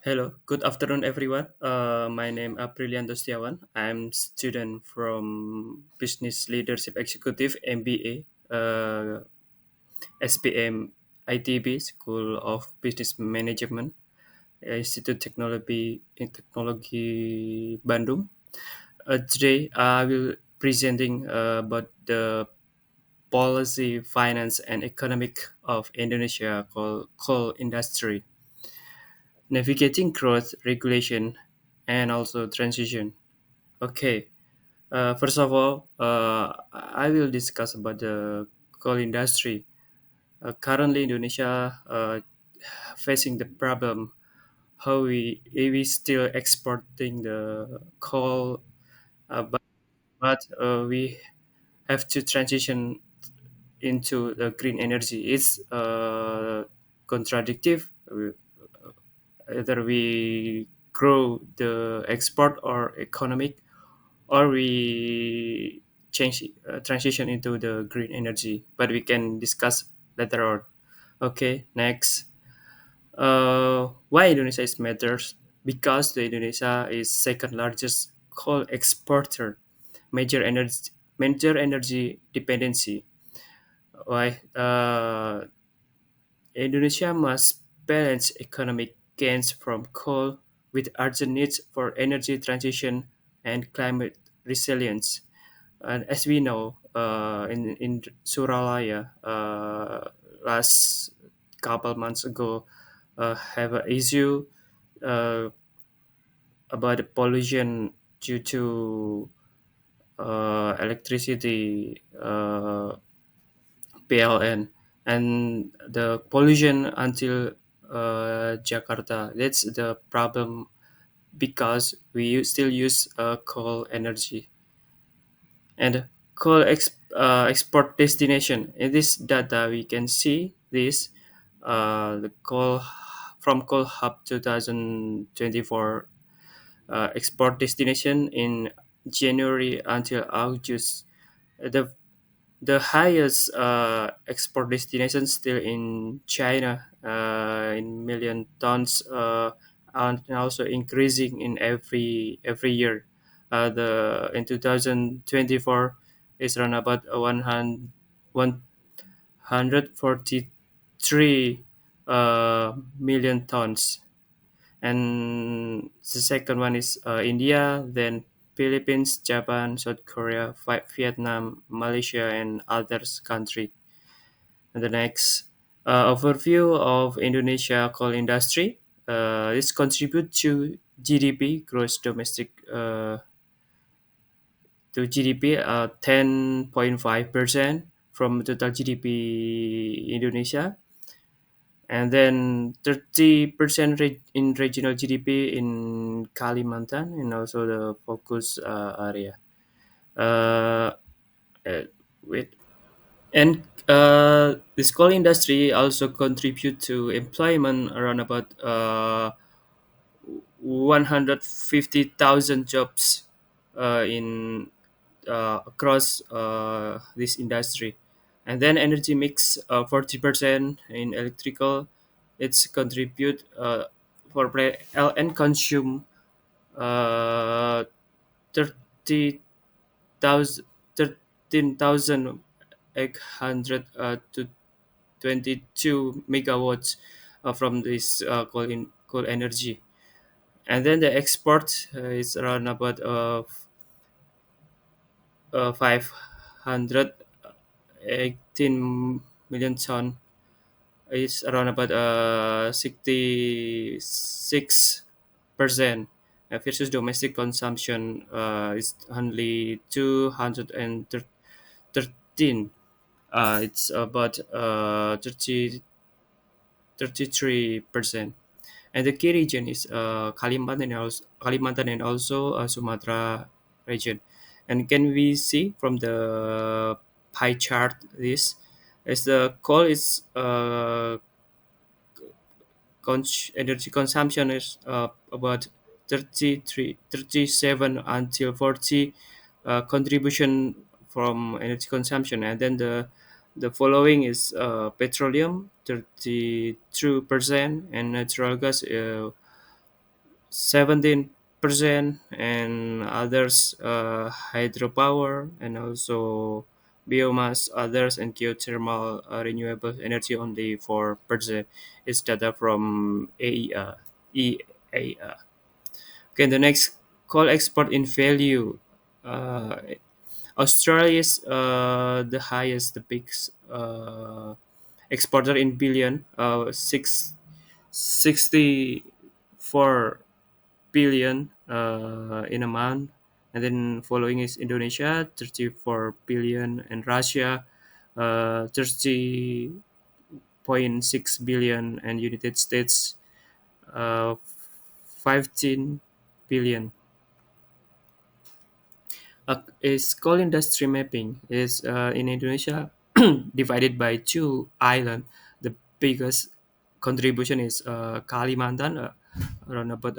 Hello, good afternoon, everyone. My name is Aprilian Dostiawan. I'm student from Business Leadership Executive (MBA), SPM ITB School of Business Management, Institute Technology Bandung. Today, I will presenting about the policy, finance, and economic of Indonesia called coal industry, navigating growth, regulation, and also transition. Okay. First of all, I will discuss about the coal industry. Currently, Indonesia facing the problem how we still exporting the coal, but we have to transition into the green energy. It's contradictive. Either we grow the export or economic, or we change transition into the green energy, but we can discuss later on. Okay, next. Why Indonesia is matters? Because the Indonesia is second largest coal exporter, major energy dependency. Why Indonesia must balance economic gains from coal with urgent needs for energy transition and climate resilience. And as we know, in Suralaya, last couple months ago, have an issue uh, about the pollution due to electricity PLN and the pollution until Jakarta. That's the problem because still use coal energy. And coal export destination. In this data, we can see this the coal from coal hub 2024 export destination in January until August. The the highest export destination still in China in million tons and also increasing in every year. The in 2024 is around about 143 million tons, and the second one is India, then Philippines, Japan, South Korea, Vietnam, Malaysia, and others country. And the next overview of Indonesia coal industry. This contribute to GDP, gross domestic to GDP 10.5% from total GDP Indonesia, and then 30% in regional GDP in Kalimantan and also the focus area. Uh, uh, wait. And this coal industry also contribute to employment around about 150,000 jobs in across this industry. And then energy mix 40% in electrical. It's contribute for play and consume uh, 30,000 13,800 to 22 megawatts from this coal energy. And then the export is around about 518 million ton. It's around about 66% versus domestic consumption is only 213. It's about 33%. And the key region is Kalimantan and also Sumatra region. And can we see from the pie chart this as the coal is energy consumption is about 37 until 40 contribution from energy consumption, and then the following is petroleum 32% and natural gas 17%, and others hydropower, and also biomass, others, and geothermal renewable energy only 4%. It's data from AEA. EAA. Okay, the next, coal export in value. Uh, Australia is the highest, the biggest exporter in billion, 64 billion in a month, and then following is Indonesia, 34 billion, and Russia, 30.6 billion, and United States, 15 billion. Is coal industry mapping is in Indonesia divided by two island. The biggest contribution is Kalimantan, around about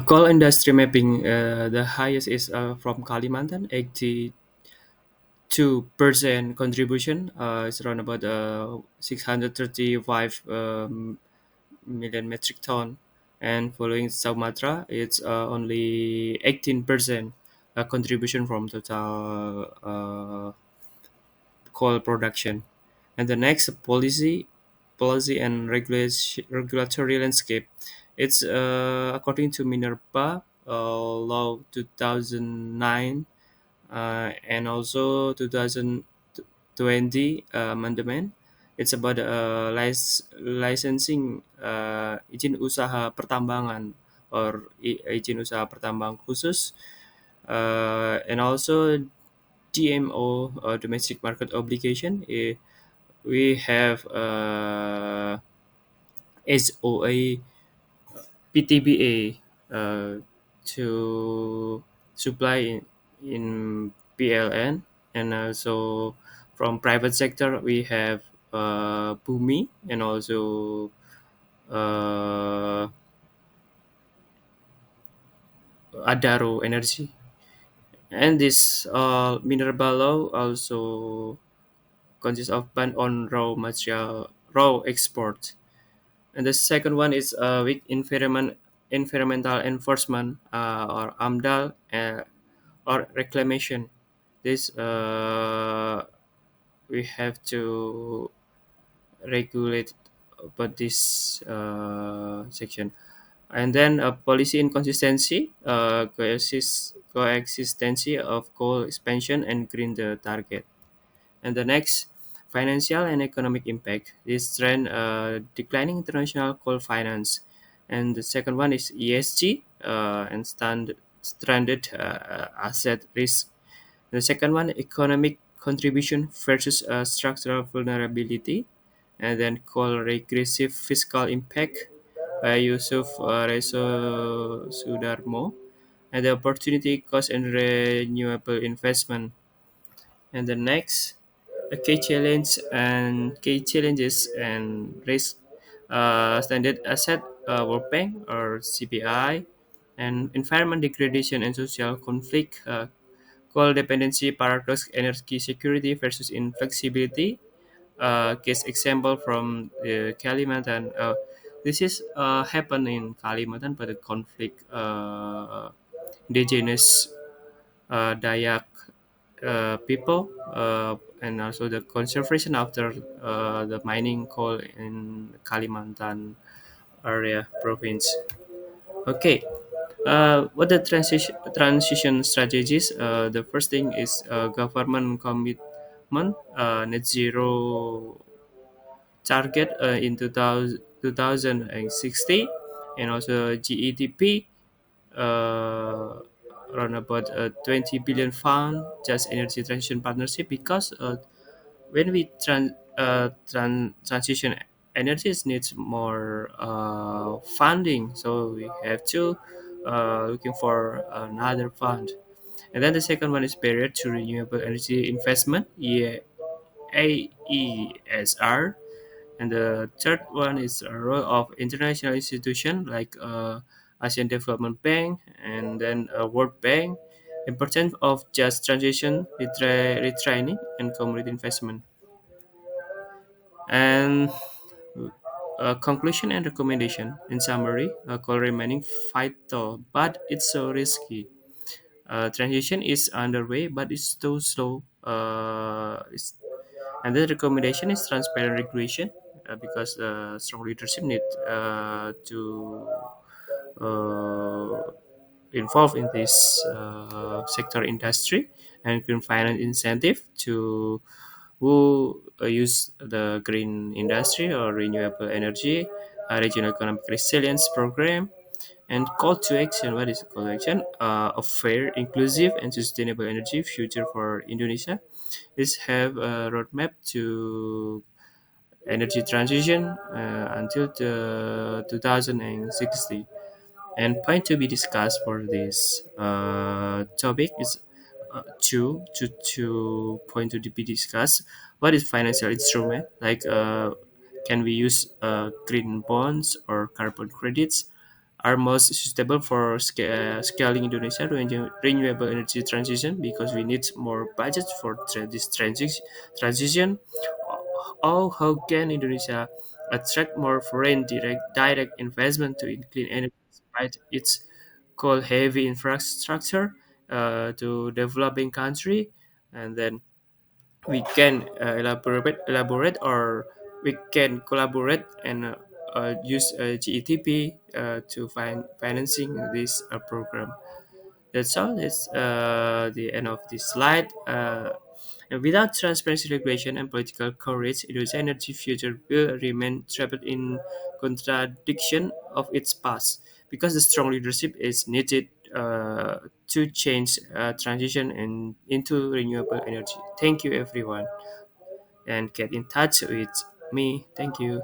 coal industry mapping. The highest is from Kalimantan, 82% contribution. It's around about 635 million metric ton, and following Sumatra, it's only 18% contribution from total coal production. And the next, policy and regulatory landscape. It's according to Minerva Law 2009, and also 2020 amendment. It's about licensing, izin usaha pertambangan, or izin usaha pertambang khusus, and also DMO, domestic market obligation. We have SOA, PTBA, to supply in PLN, and also from private sector we have Bumi, and also uh, Adaro Energy. And this mineral law also consists of ban on raw export. And the second one is with environmental enforcement, or AMDAL, or reclamation. This we have to regulate about this section. And then policy inconsistency, coexistency of coal expansion and green the target. And the next, financial and economic impact. This trend, declining international coal finance. And the second one is ESG, and stranded asset risk. The second one, economic contribution versus structural vulnerability. And then coal regressive fiscal impact by Yusuf Reso Sudarmo. And the opportunity cost and renewable investment. And the next, the key challenges and risk, standard asset, World Bank or CPI, and environment degradation and social conflict, coal dependency paradox, energy security versus inflexibility. Case example from Kalimantan. This is happened in Kalimantan, but the conflict, indigenous Dayak people, and also the conservation after the mining coal in Kalimantan area province. Okay, what the transition strategies? The first thing is government commitment, net zero target in 2060, and also GETP, uh, around about 20 billion fund just energy transition partnership, because when we transition energies needs more funding, so we have to looking for another fund. And then the second one is barrier to renewable energy investment, AESR. And the third one is a role of international institution like Asian Development Bank, and then World Bank. Importance of just transition, retraining, and community investment. And Conclusion and recommendation. In summary, coal remaining vital, but it's so risky. Transition is underway, but it's too slow. And the recommendation is transparent regulation, because strong leadership need to uh, involved in this sector industry, and green finance incentive to who use the green industry or renewable energy, regional economic resilience program, and call to action. What is call to action? A fair, inclusive, and sustainable energy future for Indonesia. Is have a roadmap to energy transition until the 2060. And point to be discussed for this topic is two point to be discussed. What is financial instrument? Like, can we use green bonds or carbon credits? Are most suitable for scaling Indonesia renewable energy transition, because we need more budget for this transition. How can Indonesia attract more foreign direct investment to in clean energy despite its coal heavy infrastructure to developing country? And then we can elaborate, or we can collaborate and use GETP to find financing this program. That's all. It's the end of this slide. And without transparency, regulation, and political courage, Indonesia's energy future will remain trapped in contradiction of its past. Because the strong leadership is needed to change transition into renewable energy. Thank you, everyone, and get in touch with me. Thank you.